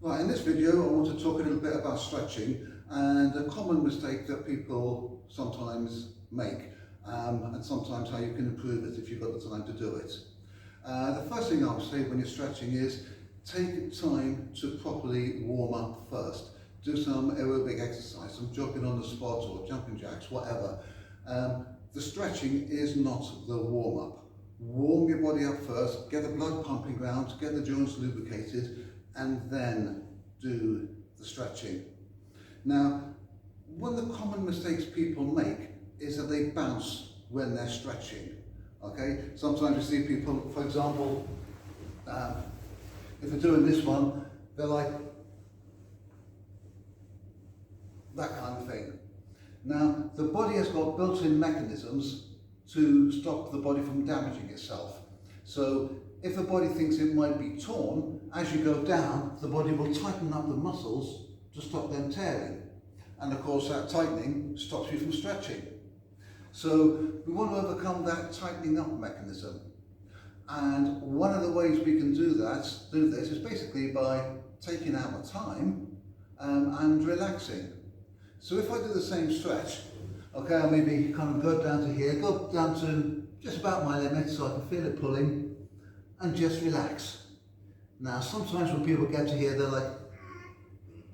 Right, in this video I want to talk a little bit about stretching and a common mistake that people sometimes make and sometimes how you can improve it if you've got the time to do it. The first thing I would say when you're stretching is take time to properly warm up first. Do some aerobic exercise, some jogging on the spot or jumping jacks, whatever. The stretching is not the warm-up. Warm your body up first, get the blood pumping around, get the joints lubricated, and then do the stretching. Now, one of the common mistakes people make is that they bounce when they're stretching. Okay, sometimes you see people, for example, if they're doing this one, they're like that kind of thing. Now, the body has got built-in mechanisms to stop the body from damaging itself. So if the body thinks it might be torn, as you go down, the body will tighten up the muscles to stop them tearing. And of course, that tightening stops you from stretching. So we want to overcome that tightening up mechanism. And one of the ways we can do this is basically by taking out the time and relaxing. So if I do the same stretch, okay, I'll maybe kind of go down to here, go down to just about my limit so I can feel it pulling, and just relax. Now, sometimes when people get to here, they're like,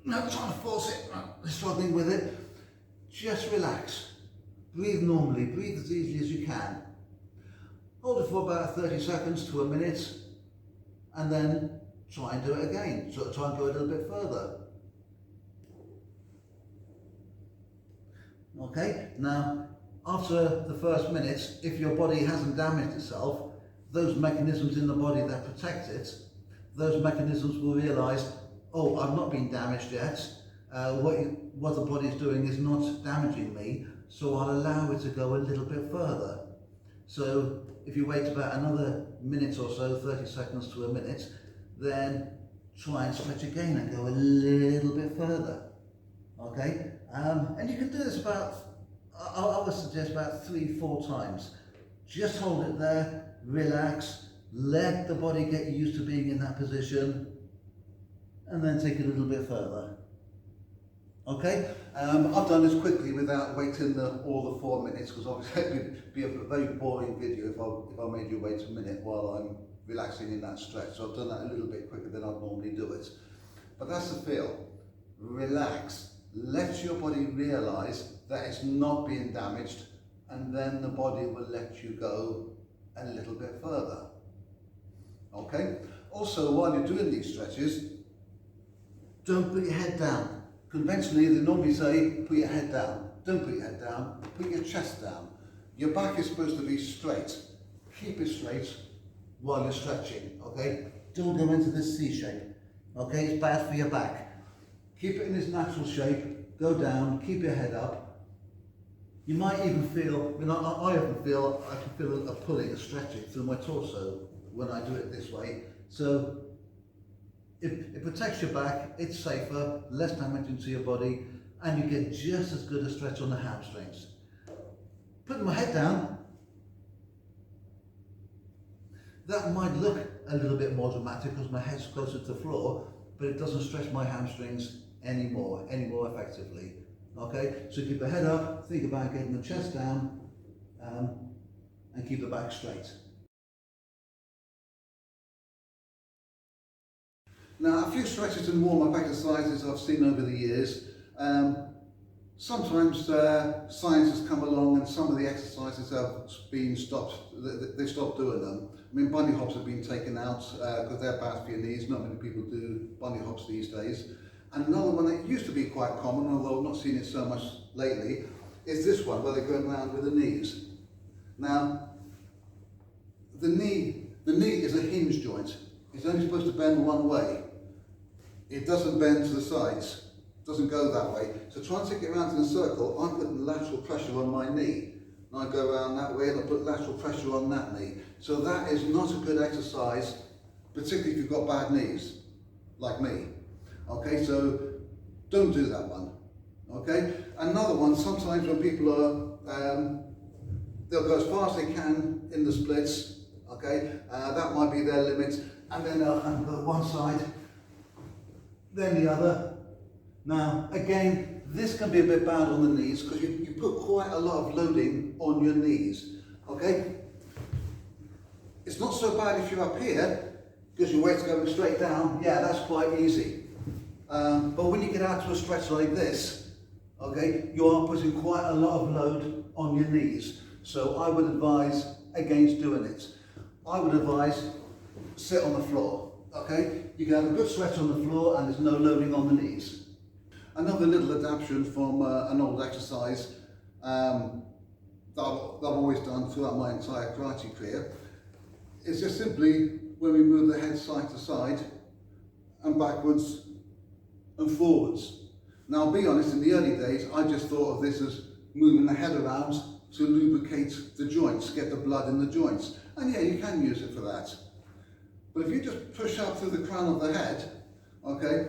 no, trying to force it, they're struggling with it. Just relax. Breathe normally, breathe as easily as you can. Hold it for about 30 seconds to a minute, and then try and do it again. So try and go a little bit further. Okay, now after the first minute, if your body hasn't damaged itself, those mechanisms in the body that protect it, those mechanisms will realise, oh, I've not been damaged yet, what the body is doing is not damaging me, so I'll allow it to go a little bit further. So if you wait about another minute or so, 30 seconds to a minute, then try and stretch again and go a little bit further. Okay, and you can do this about, I would suggest about 3-4 times. Just hold it there, relax, let the body get used to being in that position, and then take it a little bit further. Okay, I've done this quickly without waiting all the 4 minutes, because obviously it would be a very boring video if I made you wait a minute while I'm relaxing in that stretch. So I've done that a little bit quicker than I'd normally do it. But that's the feel. Relax. Let your body realise that it's not being damaged, and then the body will let you go a little bit further. Okay? Also, while you're doing these stretches, don't put your head down. Conventionally, they normally say, put your head down. Don't put your head down, put your chest down. Your back is supposed to be straight. Keep it straight while you're stretching, okay? Don't go into this C shape, okay? It's bad for your back. Keep it in its natural shape, go down, keep your head up. You might even feel, I often feel, I can feel a pulling, a stretching through my torso when I do it this way. So it protects your back, it's safer, less damaging to your body, and you get just as good a stretch on the hamstrings. Putting my head down, that might look a little bit more dramatic because my head's closer to the floor, but it doesn't stretch my hamstrings any more effectively. Okay, so keep the head up, think about getting the chest down, and keep the back straight. Now, a few stretches and warm-up exercises I've seen over the years. Sometimes science has come along and some of the exercises have been stopped, they stopped doing them. I mean, bunny hops have been taken out because they're bad for your knees. Not many people do bunny hops these days. And another one that used to be quite common, although I've not seen it so much lately, is this one where they're going around with the knees. Now, the knee is a hinge joint. It's only supposed to bend one way. It doesn't bend to the sides. It doesn't go that way. So trying to get around in a circle, I'm putting lateral pressure on my knee. And I go around that way and I put lateral pressure on that knee. So that is not a good exercise, particularly if you've got bad knees, like me. Okay, so don't do that one. Okay, another one, sometimes when people are, they'll go as far as they can in the splits. Okay, that might be their limit, and then they'll go one side, then the other. Now, again, this can be a bit bad on the knees because you put quite a lot of loading on your knees, okay? It's not so bad if you're up here because your weight's going straight down. Yeah, that's quite easy. But when you get out to a stretch like this, okay, you are putting quite a lot of load on your knees. So I would advise against doing it. I would advise sit on the floor, okay? You can have a good stretch on the floor and there's no loading on the knees. Another little adaptation from an old exercise that I've always done throughout my entire karate career is just simply when we move the head side to side and backwards and forwards. Now, I'll be honest, in the early days, I just thought of this as moving the head around to lubricate the joints, get the blood in the joints. And yeah, you can use it for that. But if you just push up through the crown of the head, okay,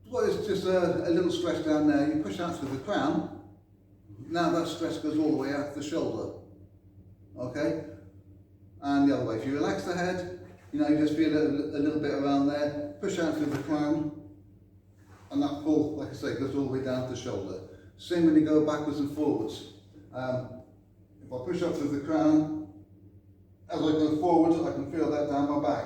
well, it's just a little stretch down there. You push out through the crown. Now that stretch goes all the way out the shoulder, okay? And the other way, if you relax the head, you know, you just feel a little bit around there, push out through the crown, and that pull, like I say, goes all the way down to the shoulder. Same when you go backwards and forwards. If I push up through the crown, as I go forward, I can feel that down my back.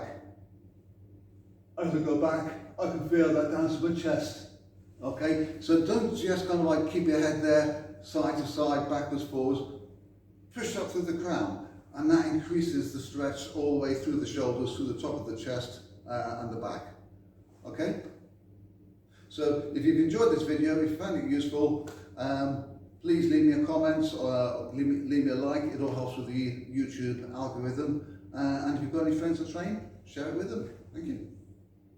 As I go back, I can feel that down to my chest. Okay, so don't just kind of like keep your head there, side to side, backwards, forwards. Push up through the crown, and that increases the stretch all the way through the shoulders, through the top of the chest and the back. Okay? So if you've enjoyed this video, if you found it useful, please leave me a comment or leave me a like. It all helps with the YouTube algorithm. And if you've got any friends that train, share it with them. Thank you.